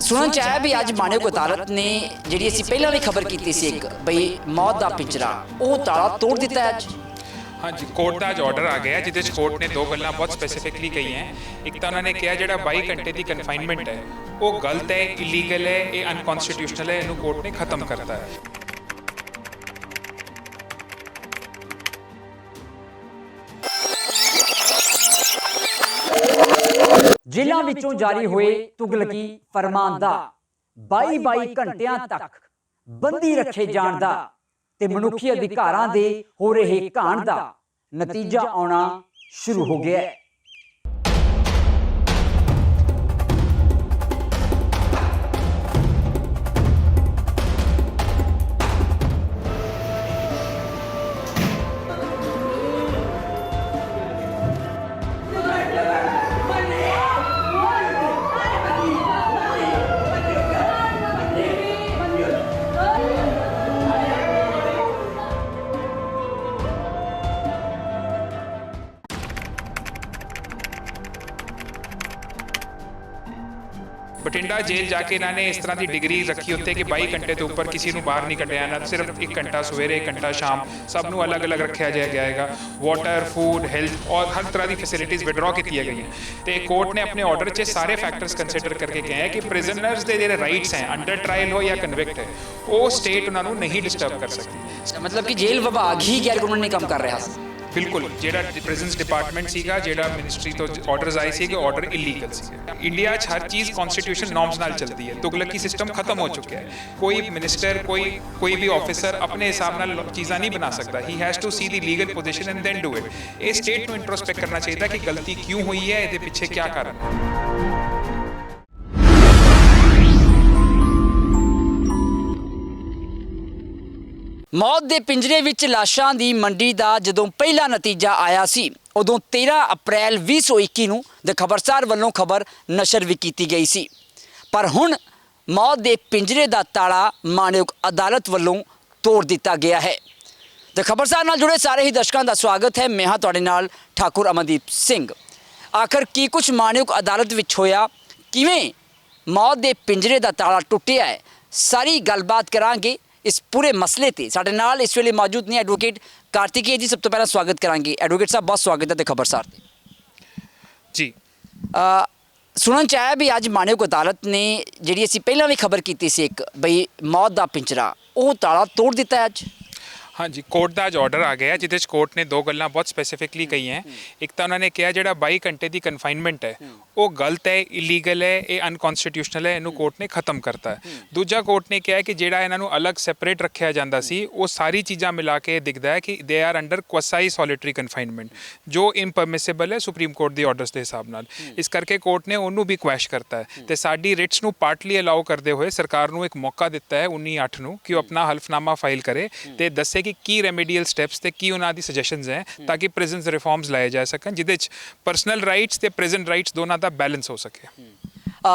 सुनन च आया भी अज माणिक अदालत ने जी असी पहला भी खबर की सी एक बई मौत का पिंजरा वो ताला तोड़ दिता है अज। हाँ जी, कोर्ट का अज ऑर्डर आ गया जिदे कोर्ट ने दो गल्लां बहुत स्पैसीफिकली कही हैं। एक तो उन्होंने कहा जो 22 घंटे की कन्फाइनमेंट है वो गलत है, इलीगल है, ये अनकॉन्स्टिट्यूशनल है, इनू कोर्ट ने खत्म करता है। जेलों विचों जारी हुए तुगलकी फरमान दा 22 घंटिया तक बंदी रखे जाण दा ते मनुखी अधिकारां दे हो रहे घाण दा नतीजा आना शुरू हो गया है। बठिंडा जेल जाके इन्होंने इस तरह की डिग्री रखी उत्ते कि 22 घंटे तो ऊपर किसी को बाहर नहीं कढ़िया ना, सिर्फ 1 घंटा सवेरे 1 घंटा शाम सबनों अलग अलग रखा जाएगा। वाटर, फूड, हेल्थ और हर तरह की फैसिलिटीज़ विड्रॉ की गई हैं। तो कोर्ट ने अपने ऑर्डर से सारे फैक्टर्स कंसिडर करके कहे हैं कि प्रिजनर्स के जो राइट्स हैं अंडर ट्रायल हो या कन्विक्ट है वो स्टेट उन्होंने नहीं डिस्टर्ब कर सकती। मतलब कि जेल विभाग ही गैर कानूनी काम कर रहा है। बिल्कुल, जो प्रिजनस डिपार्टमेंट सीगा, जो मिनिस्ट्री तो ऑर्डर्स आए थे ऑर्डर इलीगल सी। इंडिया हर चीज़ कॉन्स्टिट्यूशन नॉर्म्स नाल चलती है, तुगलकी सिस्टम खत्म हो चुका है। कोई मिनिस्टर कोई भी ऑफिसर अपने हिसाब नाल चीज़ां नहीं बना सकता। He has to see the legal position and then do it. ये स्टेट को इंट्रोस्पेक्ट करना चाहिए कि गलती क्यों हुई है, ये पीछे क्या कारण है। मौत के पिंजरे विच लाशां दी मंडी का जदों पहला नतीजा आया सी उदों 13 अप्रैल 2021 नूं द खबरसार वालों खबर नशर भी की गई सी। पर हुण मौत के पिंजरे का ताला माणयोग अदालत वालों तोड़ दिता गया है। द खबरसार नाल जुड़े सारे ही दर्शकों का स्वागत है। मैं हाँ तुहाडे नाल ठाकुर अमनदीप सिंह। आखिर की कुछ माणयोग अदालत विच होया, किवें मौत के पिंजरे का ताला टुटिया है, सारी गलबात करांगे। इस पूरे मसले ते साडे नाल इस वेले मौजूद ने एडवोकेट कार्तिकेय जी। सब तो पहला स्वागत करांगे एडवोकेट साहब, बहुत स्वागत है ते खबरसार ते जी। सुनन च आया भी अज माणयोग अदालत ने जी असी पहला भी खबर की सी एक बई मौत का पिंजरा वो ताला तोड़ दिता है अज। हाँ जी, कोर्ट का अज ऑर्डर आ गया जिदे कोर्ट ने दो गल्लां बहुत स्पैसीफिकली कही हैं। एक तो उन्होंने कहा जो 22 घंटे की कन्फाइनमेंट है वो गलत है, इलीगल है, ये अनकॉन्स्टिट्यूशनल है, इनू कोर्ट ने खत्म करता है। दूजा कोर्ट ने कहा कि जो इन्हों अलग सैपरेट रखा जाता सी वो सारी चीज़ां मिला के दिखता है कि they are under quasi solitary confinement जो इनपरमिसेबल है सुप्रीम कोर्ट के ऑर्डर्स के हिसाब नाल। इस करके कोर्ट ने उन्होंने भी क्वैश करता है तो साडी रिट्स नू पार्टली अलाउ करते हुए सरकार नू एक मौका दिता है 19/8 नू कि वो अपना हल्फनामा फाइल करे तो दसे कि की रेमेडियल स्टैप्स ते की उन्होंने सजेशनस हैं ताकि प्रिजन रिफॉर्म्स लाए जा सकन जिदे परसनल राइट्स ते प्रिजन राइट्स दोनों का बैलेंस हो सके।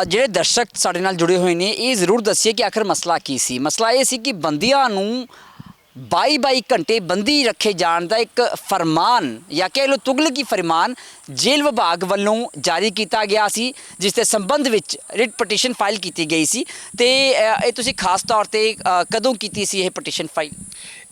ਜਿਹੜੇ दर्शक साडे नाल जुड़े हुए हैं ये जरूर दसिए कि आखिर मसला की सी। मसला ये सी कि बंदियां नूं 22 घंटे बंदी रखे जाण दा एक फरमान या कह लो तुगलकी फरमान जेल विभाग वालों जारी किया गया सी, जिस दे संबंध विच रिट पटीशन फाइल की गई सी। ते ये तुसीं खास तौर ते कदों कीती सी ये पटीशन फाइल?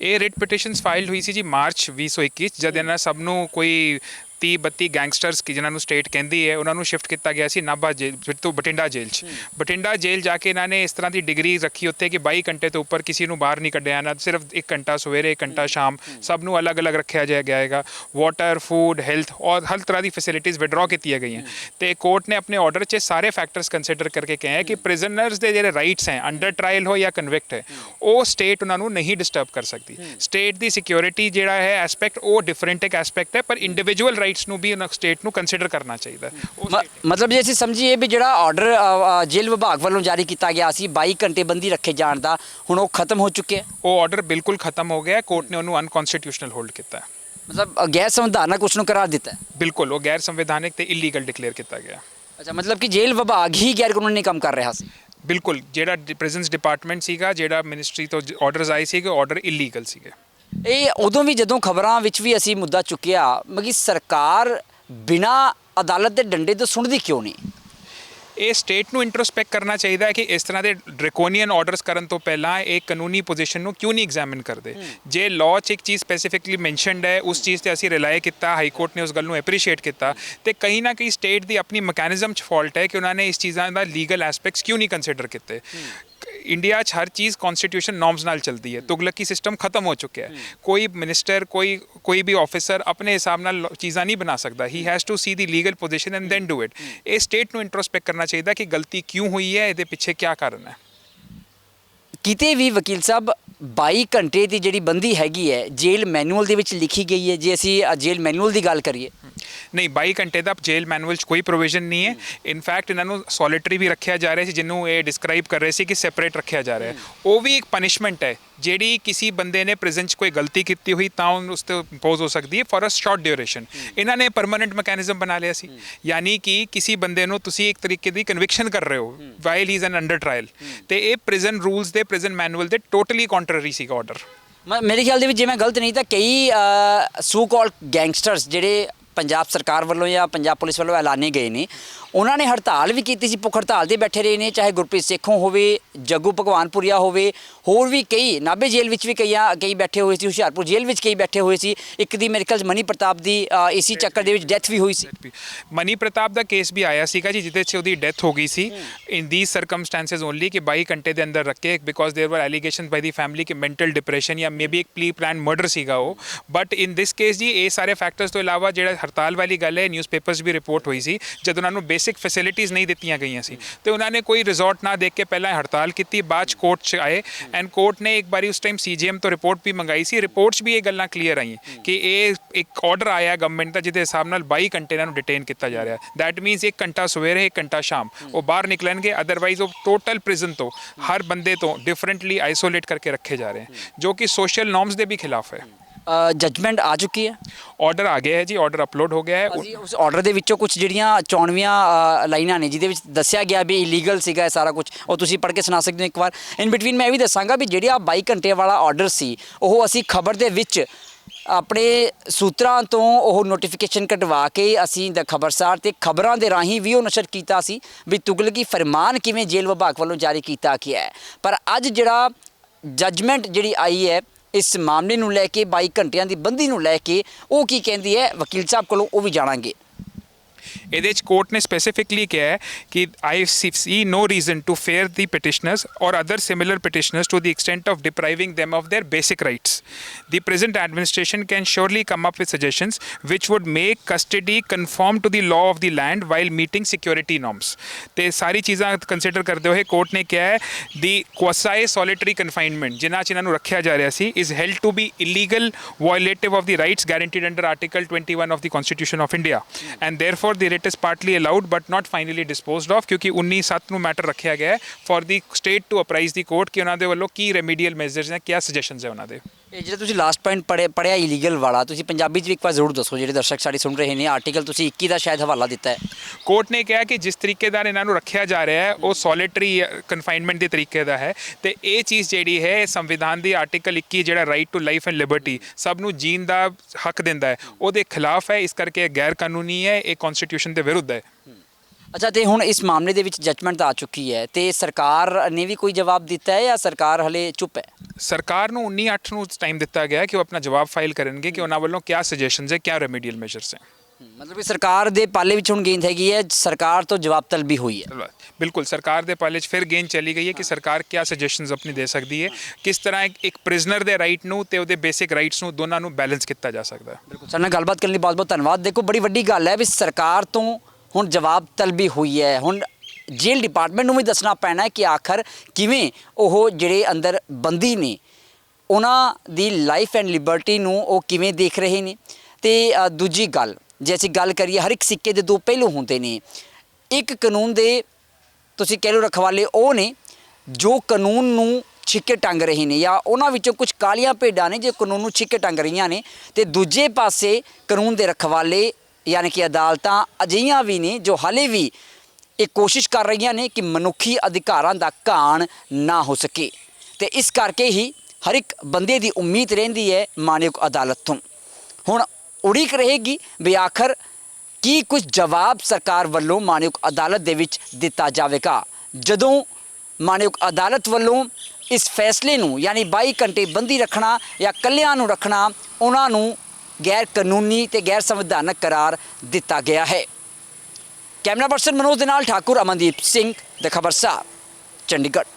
ये रिट पटीशनस फाइल हुई सी जी मार्च 2021 जब इन्होंने सबनों कोई 30-32 गैंगस्टर्स की जिन्होंने स्टेट कहती है उन्होंने शिफ्ट किया गया सी नाभा जेल फिर तो बठिंडा जेल बठिंडा जेल जाके इन्होंने इस तरह की डिग्री रखी उत्ते कि 22 घंटे तो ऊपर किसी को बाहर नहीं कढ़िया ना, सिर्फ 1 घंटा सवेरे 1 घंटा शाम सबनों अलग अलग रखा जाएगा। वाटर, फूड, हेल्थ और हर तरह की फैसिलिटीज़ विड्रॉ की गई हैं। तो कोर्ट ने अपने ऑर्डर से सारे फैक्टर्स कंसिडर करके कहे हैं कि प्रिजनर्स के जो राइट्स हैं अंडर ट्रायल हो या कन्विक्ट है वो स्टेट उन्होंने नहीं डिस्टर्ब कर सकती। स्टेट की सिक्योरिटी जो है एस्पैक्ट वो डिफरेंट एक एस्पैक्ट है, पर इंडिविजुअल राइट्स भी स्टेट नू कंसिडर करना चाहिए। मतलब जे समझिए भी जो ऑर्डर जेल विभाग वालों जारी किया गया सी 22 घंटे बंदी रखे जाण दा हुण वो खत्म हो चुके हैं। वो ऑर्डर बिल्कुल खत्म हो गया, कोर्ट ने उन्होंने अनकॉन्स्टिट्यूशनल होल्ड किया है। मतलब गैर संवैधानिक उसनों करार दिता है। बिल्कुल, वो गैर संवैधानिक ते इलीगल डिक्लेयर किया गया। अच्छा, मतलब कि जेल विभाग ही गैर कानूनी काम कर रहा सी। बिल्कुल, जेड़ा प्रिजनस डिपार्टमेंट सीगा, जेड़ा मिनिस्ट्री तो ऑर्डर्स आए सी ऑर्डर इलीगल सीगे। ये उदों भी जदों खबरां विच भी असी मुद्दा चुकिया मगर सरकार बिना अदालत के डंडे तो सुनती क्यों नहीं? ਇਹ ਸਟੇਟ ਨੂੰ ਇੰਟਰੋਸਪੈਕਟ ਕਰਨਾ ਚਾਹੀਦਾ ਹੈ ਕਿ ਇਸ ਤਰ੍ਹਾਂ ਦੇ ਡਰੈਕੋਨੀਅਨ ਆਰਡਰਸ ਕਰਨ ਤੋਂ ਪਹਿਲਾਂ ਇਹ ਕਾਨੂੰਨੀ ਪੋਜੀਸ਼ਨ ਨੂੰ ਕਿਉਂ ਨਹੀਂ ਐਗਜ਼ਾਮਿਨ ਕਰਦੇ। ਜੇ ਲਾਅ 'ਚ ਇੱਕ ਚੀਜ਼ ਸਪੈਸੀਫਿਕਲੀ ਮੈਂਸ਼ਨਡ ਹੈ, ਉਸ ਚੀਜ਼ ਤੇ ਅਸੀਂ ਰਿਲਾਈ ਕੀਤਾ, ਹਾਈ ਕੋਰਟ ਨੇ ਉਸ ਗੱਲ ਨੂੰ ਐਪਰੀਸ਼ੀਏਟ ਕੀਤਾ, ਤੇ ਕहीं ਨਾ ਕहीं ਸਟੇਟ ਦੀ ਆਪਣੀ ਮਕੈਨਿਜ਼ਮ 'ਚ ਫਾਲਟ ਹੈ ਕਿ ਉਹਨਾਂ ਨੇ ਇਸ ਚੀਜ਼ਾਂ ਦਾ ਲੀਗਲ ਐਸਪੈਕਟਸ ਕਿਉਂ ਨਹੀਂ ਕੰਸੀਡਰ ਕੀਤੇ। इंडिया हर चीज़ कॉन्स्टिट्यूशन नॉर्म्स नाल चलती है, तुगलकी सिस्टम खत्म हो चुका है। कोई मिनिस्टर कोई भी ऑफिसर अपने हिसाब नाल चीज़ां नहीं बना सकता। He has to see the legal position and then do it. ये स्टेट ਨੂੰ इंट्रोस्पैक्ट करना चाहिए कि गलती क्यों हुई है, ਇਹਦੇ ਪਿੱਛੇ क्या कारण है। ਕਿਤੇ ਵੀ ਵਕੀਲ ਸਾਹਿਬ 22 ਘੰਟੇ ਦੀ ਜਿਹੜੀ ਬੰਦੀ ਹੈਗੀ ਹੈ ਜੇਲ੍ਹ ਮੈਨੂਅਲ ਦੇ ਵਿੱਚ ਲਿਖੀ ਗਈ ਹੈ। ਜੇ ਅਸੀਂ ਜੇਲ੍ਹ ਮੈਨੂਅਲ ਦੀ ਗੱਲ ਕਰੀਏ, ਨਹੀਂ 22 ਘੰਟੇ ਦਾ ਜੇਲ੍ਹ ਮੈਨੂਅਲ 'ਚ ਕੋਈ ਪ੍ਰੋਵੀਜ਼ਨ ਨਹੀਂ ਹੈ। ਇਨਫੈਕਟ ਇਹਨਾਂ ਨੂੰ ਸੋਲਿਟਰੀ ਵੀ ਰੱਖਿਆ ਜਾ ਰਿਹਾ ਸੀ, ਜਿਹਨੂੰ ਇਹ ਡਿਸਕ੍ਰਾਈਬ ਕਰ ਰਹੇ ਸੀ ਕਿ ਸੈਪਰੇਟ ਰੱਖਿਆ ਜਾ ਰਿਹਾ ਹੈ। ਉਹ ਵੀ ਇੱਕ ਪਨਿਸ਼ਮੈਂਟ ਹੈ ਜਿਹੜੀ ਕਿਸੇ ਬੰਦੇ ਨੇ ਪ੍ਰਿਜ਼ਨ 'ਚ ਕੋਈ ਗਲਤੀ ਕੀਤੀ ਹੋਈ ਤਾਂ ਉਸ 'ਤੇ ਇੰਪੋਜ਼ ਹੋ ਸਕਦੀ ਹੈ ਫॉर ਅ ਸ਼ਾਰਟ ਡਿਊਰੇਸ਼ਨ। ਇਹਨਾਂ ਨੇ ਪਰਮਾਨੈਂਟ ਮੈਕੈਨਿਜ਼ਮ ਬਣਾ ਲਿਆ ਸੀ, ਯਾਨੀ ਕਿ ਕਿਸੇ ਬੰਦੇ ਨੂੰ ਤੁਸੀਂ ਇੱਕ ਤਰੀਕੇ ਦੀ ਕਨਵਿਕਸ਼ਨ ਕਰ ਰਹੇ ਹੋ while he is an under trial, ਤੇ ਇਹ ਪ੍ਰਿਜ਼ਨ ਰੂਲਸ ਦੇ ਪ੍ਰਿਜ਼ਨ ਮੈਨੂਅਲ ਦੇ ਟੋਟਲੀ ਕੰਟਰਰੀ ਸੀਗਾ ਆਰਡਰ। ਮੇਰੇ ਖਿਆਲ ਦੇ ਵਿੱਚ ਜੇ ਮੈਂ ਗਲਤ ਨਹੀਂ ਤਾਂ ਕਈ ਸੋ ਕਾਲਡ ਗੈਂਗਸਟਰਸ ਜਿਹੜੇ ਪੰਜਾਬ ਸਰਕਾਰ ਵੱਲੋਂ ਜਾਂ ਪੰਜਾਬ ਪੁਲਿਸ ਵੱਲੋਂ ਐਲਾਨੇ ਗਏ ਨੇ, ਉਹਨਾਂ ਨੇ ਹੜਤਾਲ ਵੀ ਕੀਤੀ ਸੀ, ਭੁੱਖ ਹੜਤਾਲ 'ਤੇ ਬੈਠੇ ਰਹੇ ਨੇ, ਚਾਹੇ ਗੁਰਪ੍ਰੀਤ ਸੇਖੋਂ ਹੋਵੇ, ਜੱਗੂ ਭਗਵਾਨਪੁਰੀਆ ਹੋਵੇ, ਹੋਰ ਵੀ ਕਈ ਨਾਭੇ ਜੇਲ੍ਹ ਵਿੱਚ ਵੀ ਕਈ ਬੈਠੇ ਹੋਏ ਸੀ, ਹੁਸ਼ਿਆਰਪੁਰ ਜੇਲ੍ਹ ਵਿੱਚ ਕਈ ਬੈਠੇ ਹੋਏ ਸੀ। ਇੱਕ ਦੀ ਮੇਰੇ ਖਿਆਲ ਮਨੀ ਪ੍ਰਤਾਪ ਦੀ ਇਸੀ ਚੱਕਰ ਦੇ ਵਿੱਚ ਡੈਥ ਵੀ ਹੋਈ ਸੀ। ਮਨੀ ਪ੍ਰਤਾਪ ਦਾ ਕੇਸ ਵੀ ਆਇਆ ਸੀਗਾ ਜੀ, ਜਿਹਦੇ 'ਚ ਉਹਦੀ ਡੈਥ ਹੋ ਗਈ ਸੀ ਇਨ ਦੀਸ ਸਰਕਮਸਟੈਂਸਸ ਓਨਲੀ ਕਿ 22 ਘੰਟੇ ਦੇ ਅੰਦਰ ਰੱਖੇ, because there were allegations by the family ਕਿ ਮੈਂਟਲ ਡਿਪਰੈਸ਼ਨ ਜਾਂ ਮੇਬੀ ਇੱਕ ਪ੍ਰੀ ਪਲਾਨ ਮਰਡਰ ਸੀਗਾ ਉਹ। ਬਟ ਇਨ ਦਿਸ ਕੇਸ ਜੀ ਇਹ ਸਾਰੇ ਫੈਕਟਰਸ ਤੋਂ ਇਲਾਵਾ ਜਿਹੜਾ ਹੜਤਾਲ ਵਾਲੀ ਗੱਲ ਹੈ, ਨਿਊਜ਼ਪੇਪਰਸ ਵੀ ਰਿਪੋਰਟ ਹੋਈ ਸੀ ਜਦ ਉਹਨਾਂ ਨੂੰ ਬੇਸਿਕ ਫੈਸਿਲਿਟੀਜ਼ ਨਹੀਂ ਦਿੱਤੀਆਂ ਗਈਆਂ ਸੀ ਤੇ ਉਹਨਾਂ ਨੇ ਕੋਈ ਰਿਜ਼ੋਰਟ ਨਾ ਦੇਖ ਕੇ ਪਹਿਲਾਂ ਹੜਤਾਲ ਕੀਤੀ, ਬਾਅਦ 'ਚ ਕੋਰਟ 'ਚ ਆਏ ਐਂਡ ਕੋਰਟ ਨੇ ਇੱਕ ਵਾਰੀ ਉਸ ਟਾਈਮ ਸੀਜੀਐਮ ਤੋਂ ਰਿਪੋਰਟ ਵੀ ਮੰਗਾਈ ਸੀ। ਰਿਪੋਰਟਸ ਵੀ ਇਹ ਗੱਲਾਂ ਕਲੀਅਰ ਆਈਆਂ ਕਿ ਇਹ ਇੱਕ ਆਰਡਰ ਆਇਆ ਗਵਰਨਮੈਂਟ ਦਾ ਜਿਹਦੇ ਹਿਸਾਬ ਨਾਲ 22 ਘੰਟੇ ਇਹਨਾਂ ਨੂੰ ਡਿਟੇਨ ਕੀਤਾ ਜਾ ਰਿਹਾ। ਦੈਟ ਮੀਨਸ 1 ਘੰਟਾ ਸਵੇਰੇ 1 ਘੰਟਾ ਸ਼ਾਮ ਉਹ ਬਾਹਰ ਨਿਕਲਣਗੇ, ਅਦਰਵਾਈਜ਼ ਉਹ ਟੋਟਲ ਪ੍ਰਿਜ਼ਨ ਤੋਂ ਹਰ ਬੰਦੇ ਤੋਂ ਡਿਫਰੈਂਟਲੀ ਆਈਸੋਲੇਟ ਕਰਕੇ ਰੱਖੇ ਜਾ ਰਹੇ ਹਨ, ਜੋ ਕਿ ਸੋਸ਼ਲ ਨॉर्म्स ਦੇ ਵੀ ਖਿਲਾਫ ਹੈ। ਜਜਮੈਂਟ ਆ ਚੁੱਕੀ ਹੈ, ਆਰਡਰ ਆ ਗਿਆ ਹੈ ਜੀ, ਆਰਡਰ ਅਪਲੋਡ ਹੋ ਗਿਆ ਹੈ। ਉਸ ਆਰਡਰ ਦੇ ਵਿੱਚੋਂ ਕੁਝ ਜਿਹੜੀਆਂ 94 ਲਾਈਨਾਂ ਨੇ ਜਿਹਦੇ ਵਿੱਚ ਦੱਸਿਆ ਗਿਆ ਵੀ ਇਲੀਗਲ ਸੀਗਾ ਇਹ ਸਾਰਾ ਕੁਝ, ਉਹ ਤੁਸੀਂ ਪੜ੍ਹ ਕੇ ਸੁਣਾ ਸਕਦੇ ਹੋ ਇੱਕ ਵਾਰ। ਇਨ ਬਿਟਵੀਨ ਮੈਂ ਇਹ ਵੀ ਦੱਸਾਂਗਾ ਵੀ ਜਿਹੜਾ 22 ਘੰਟੇ ਵਾਲਾ ਆਰਡਰ ਸੀ ਉਹ ਅਸੀਂ ਖਬਰ ਦੇ ਵਿੱਚ ਆਪਣੇ ਸੂਤਰਾਂ ਤੋਂ ਉਹ ਨੋਟੀਫਿਕੇਸ਼ਨ ਕਢਵਾ ਕੇ ਅਸੀਂ ਦ ਖਬਰਸਾਰ ਤੇ ਖਬਰਾਂ ਦੇ ਰਾਹੀਂ ਵੀ ਉਹ ਨਸ਼ਰ ਕੀਤਾ ਸੀ ਵੀ ਤੁਗਲਕੀ ਫਰਮਾਨ ਕਿਵੇਂ ਜੇਲ੍ਹ ਵਿਭਾਗ ਵੱਲੋਂ ਜਾਰੀ ਕੀਤਾ ਗਿਆ ਹੈ। ਪਰ ਅੱਜ ਜਿਹੜਾ ਜਜਮੈਂਟ ਜਿਹੜੀ ਆਈ ਹੈ ਇਸ ਮਾਮਲੇ ਨੂੰ ਲੈ ਕੇ 22 ਘੰਟਿਆਂ ਦੀ ਬੰਦੀ ਨੂੰ ਲੈ ਕੇ, ਉਹ ਕੀ ਕਹਿੰਦੀ ਹੈ ਵਕੀਲ ਸਾਹਿਬ ਕੋਲੋਂ, ਉਹ ਵੀ ਜਾਣਾਂਗੇ। ਇਹਦੇ 'ਚ ਕੋਰਟ ਨੇ ਸਪੈਸੀਫਿਕਲੀ ਕਿਹਾ ਹੈ ਕਿ I see no reason to fair the petitioners ਔਰ other similar petitioners to the extent of depriving them of their basic rights. The present administration can surely come up with suggestions which would make custody conform to the law of the land while meeting security norms. ਤੇ ਸਾਰੀ ਚੀਜ਼ਾਂ consider ਕਰਦੇ ਹੋਏ court ਨੇ ਕਿਹਾ ਹੈ ਦੀ ਕੁਆਸਾਈ ਸੋਲਿਟਰੀ confinement ਜਿਨ੍ਹਾਂ ਨੂੰ ਰੱਖਿਆ ਜਾ ਰਿਹਾ ਸੀ is held to be illegal, violative of the rights guaranteed under Article 21 of the Constitution of India, and therefore the writ is partly allowed but not finally disposed of, ਕਿਉਂਕਿ 19/7 ਨੂੰ ਮੈਟਰ ਰੱਖਿਆ ਗਿਆ ਹੈ for the state to ਅਪਰਾਈਜ਼ the court ਕਿ ਉਹਨਾਂ ਦੇ ਵੱਲੋਂ ਕੀ ਰੈਮੀਡੀਅਲ ਮੈਜ਼ਰਸ ਨੇ, ਕੀ ਸੁਜੈਸ਼ਨਸ ਹੈ ਉਹਨਾਂ ਦੇ। ਇਹ ਜਿਹੜਾ ਤੁਸੀਂ ਲਾਸਟ ਪੁਆਇੰਟ ਪੜਿਆ ਇਲੀਗਲ ਵਾਲਾ, ਤੁਸੀਂ ਪੰਜਾਬੀ 'ਚ ਵੀ ਇੱਕ ਵਾਰ ਜ਼ਰੂਰ ਦੱਸੋ, ਜਿਹੜੇ ਦਰਸ਼ਕ ਸਾਡੇ ਸੁਣ ਰਹੇ ਨੇ। ਆਰਟੀਕਲ ਤੁਸੀਂ 21 ਦਾ ਸ਼ਾਇਦ ਹਵਾਲਾ ਦਿੱਤਾ ਹੈ। ਕੋਰਟ ਨੇ ਕਿਹਾ ਕਿ ਜਿਸ ਤਰੀਕੇ ਦਾ ਇਹਨਾਂ ਨੂੰ ਰੱਖਿਆ ਜਾ ਰਿਹਾ ਹੈ ਉਹ ਸੋਲਿਟਰੀ ਕਨਫਾਈਨਮੈਂਟ ਦੇ ਤਰੀਕੇ ਦਾ ਹੈ, ਤੇ ਇਹ ਚੀਜ਼ ਜਿਹੜੀ ਹੈ ਸੰਵਿਧਾਨ ਦੀ ਆਰਟੀਕਲ 21 ਜਿਹੜਾ right to life and liberty ਸਭ ਨੂੰ ਜੀਣ ਦਾ ਹੱਕ ਦਿੰਦਾ ਹੈ, ਉਹਦੇ ਖਿਲਾਫ ਹੈ। ਇਸ ਕਰਕੇ ਗੈਰ ਕਾਨੂੰਨੀ ਹੈ, ਇਹ ਕਨਸਟੀਟਿਊਸ਼ਨ ਦੇ ਵਿਰੁੱਧ ਹੈ। ਅੱਛਾ, ਤੇ ਹੁਣ ਇਸ ਮਾਮਲੇ ਦੇ ਵਿੱਚ ਜਜਮੈਂਟ ਆ ਚੁੱਕੀ ਹੈ ਤੇ ਸਰਕਾਰ ਨੇ ਵੀ ਕੋਈ ਜਵਾਬ ਦਿੱਤਾ ਹੈ ਜਾਂ ਸਰਕਾਰ ਹਲੇ ਚੁੱਪ ਹੈ? ਸਰਕਾਰ ਨੂੰ 19/8 ਨੂੰ ਟਾਈਮ ਦਿੱਤਾ ਗਿਆ ਕਿ ਉਹ ਆਪਣਾ ਜਵਾਬ ਫਾਈਲ ਕਰਨਗੇ ਕਿ ਉਹਨਾਂ ਵੱਲੋਂ ਕਿਆ ਸੁਜੈਸ਼ਨਸ ਹੈ, ਕਿਆ ਰੈਮੀਡੀਅਲ ਮੈਜਰਸ ਹੈ। ਮਤਲਬ ਕਿ ਸਰਕਾਰ ਦੇ ਪਾਲੇ ਵਿੱਚ ਹੁਣ ਗੇਂਦ ਹੈਗੀ ਹੈ, ਸਰਕਾਰ ਤੋਂ ਜਵਾਬ ਤਲਬੀ ਹੋਈ ਹੈ। ਬਿਲਕੁਲ ਸਰਕਾਰ ਦੇ ਪਾਲੇ 'ਚ ਫਿਰ ਗੇਂਦ ਚਲੀ ਗਈ ਹੈ ਕਿ ਸਰਕਾਰ ਕਿਆ ਸੁਜੈਸ਼ਨਸ ਆਪਣੀ ਦੇ ਸਕਦੀ ਹੈ, ਕਿਸ ਤਰ੍ਹਾਂ ਇੱਕ ਪ੍ਰਿਜ਼ਨਰ ਦੇ ਰਾਈਟ ਨੂੰ ਤੇ ਉਹਦੇ ਬੇਸਿਕ ਰਾਈਟਸ ਨੂੰ ਦੋਨਾਂ ਨੂੰ ਬੈਲੈਂਸ ਕੀਤਾ ਜਾ ਸਕਦਾ ਹੈ। ਬਿਲਕੁਲ, ਸਾਡੇ ਨਾਲ ਗੱਲਬਾਤ ਕਰਨ ਲਈ ਬਹੁਤ ਬਹੁਤ ਧੰਨਵਾਦ। ਦੇਖੋ, ਬੜੀ ਵੱਡੀ ਗੱਲ ਹੈ ਵੀ ਸਰਕਾਰ ਤੋਂ ਹੁਣ ਜਵਾਬ ਤਲਬੀ ਹੋਈ ਹੈ। ਹੁਣ ਜੇਲ੍ਹ ਡਿਪਾਰਟਮੈਂਟ ਨੂੰ ਵੀ ਦੱਸਣਾ ਪੈਣਾ ਹੈ ਕਿ ਆਖਰ ਕਿਵੇਂ ਉਹ ਜਿਹੜੇ ਅੰਦਰ ਬੰਦੀ ਨੇ ਉਹਨਾਂ ਦੀ ਲਾਈਫ ਐਂਡ ਲਿਬਰਟੀ ਨੂੰ ਉਹ ਕਿਵੇਂ ਦੇਖ ਰਹੇ ਨੇ। ਤੇ ਦੂਜੀ ਗੱਲ, ਜੇ ਅਸੀਂ ਗੱਲ ਕਰੀਏ, ਹਰ ਇੱਕ ਸਿੱਕੇ ਦੇ ਦੋ ਪਹਿਲੂ ਹੁੰਦੇ ਨੇ। ਇੱਕ ਕਾਨੂੰਨ ਦੇ ਤੁਸੀਂ ਕਹਿ ਲਓ ਰਖਵਾਲੇ ਉਹ ਨੇ ਜੋ ਕਾਨੂੰਨ ਨੂੰ ਛਿੱਕੇ ਟੰਗ ਰਹੇ ਨੇ, ਜਾਂ ਉਹਨਾਂ ਵਿੱਚੋਂ ਕੁਝ ਕਾਲੀਆਂ ਭੇਡਾਂ ਨੇ ਜੋ ਕਾਨੂੰਨ ਨੂੰ ਛਿੱਕੇ ਟੰਗ ਰਹੀਆਂ ਨੇ, ਤੇ ਦੂਜੇ ਪਾਸੇ ਕਾਨੂੰਨ ਦੇ ਰਖਵਾਲੇ ਯਾਨੀ ਕਿ ਅਦਾਲਤਾਂ ਅਜਿਹੀਆਂ ਵੀ ਨੇ ਜੋ ਹਾਲੇ ਵੀ ਇਹ ਕੋਸ਼ਿਸ਼ ਕਰ ਰਹੀਆਂ ਨੇ ਕਿ ਮਨੁੱਖੀ ਅਧਿਕਾਰਾਂ ਦਾ ਘਾਣ ਨਾ ਹੋ ਸਕੇ। ਤੇ ਇਸ ਕਰਕੇ ਹੀ ਹਰ ਇੱਕ ਬੰਦੇ ਦੀ ਉਮੀਦ ਰਹਿੰਦੀ ਹੈ ਮਾਨਯੋਗ ਅਦਾਲਤ ਤੋਂ। ਹੁਣ ਉਡੀਕ ਰਹੇਗੀ ਵੀ ਆਖਰ ਕੀ ਕੁਝ ਜਵਾਬ ਸਰਕਾਰ ਵੱਲੋਂ ਮਾਣਯੋਗ ਅਦਾਲਤ ਦੇ ਵਿੱਚ ਦਿੱਤਾ ਜਾਵੇਗਾ। ਜਦੋਂ ਮਾਣਯੋਗ ਅਦਾਲਤ ਵੱਲੋਂ ਇਸ ਫੈਸਲੇ ਨੂੰ ਯਾਨੀ 22 ਘੰਟੇ ਬੰਦੀ ਰੱਖਣਾ ਜਾਂ ਕੱਲਿਆਂ ਨੂੰ ਰੱਖਣਾ ਉਹਨਾਂ ਨੂੰ ਗੈਰ ਕਾਨੂੰਨੀ ਤੇ ਗੈਰ ਸੰਵਿਧਾਨਕ ਕਰਾਰ ਦਿੱਤਾ ਗਿਆ ਹੈ। ਕੈਮਰਾ ਪਰਸਨ ਮਨੋਜ ਦੇ ਨਾਲ ਠਾਕੁਰ ਅਮਨਦੀਪ ਸਿੰਘ, ਦ ਖਬਰਸਾਰ, ਚੰਡੀਗੜ੍ਹ।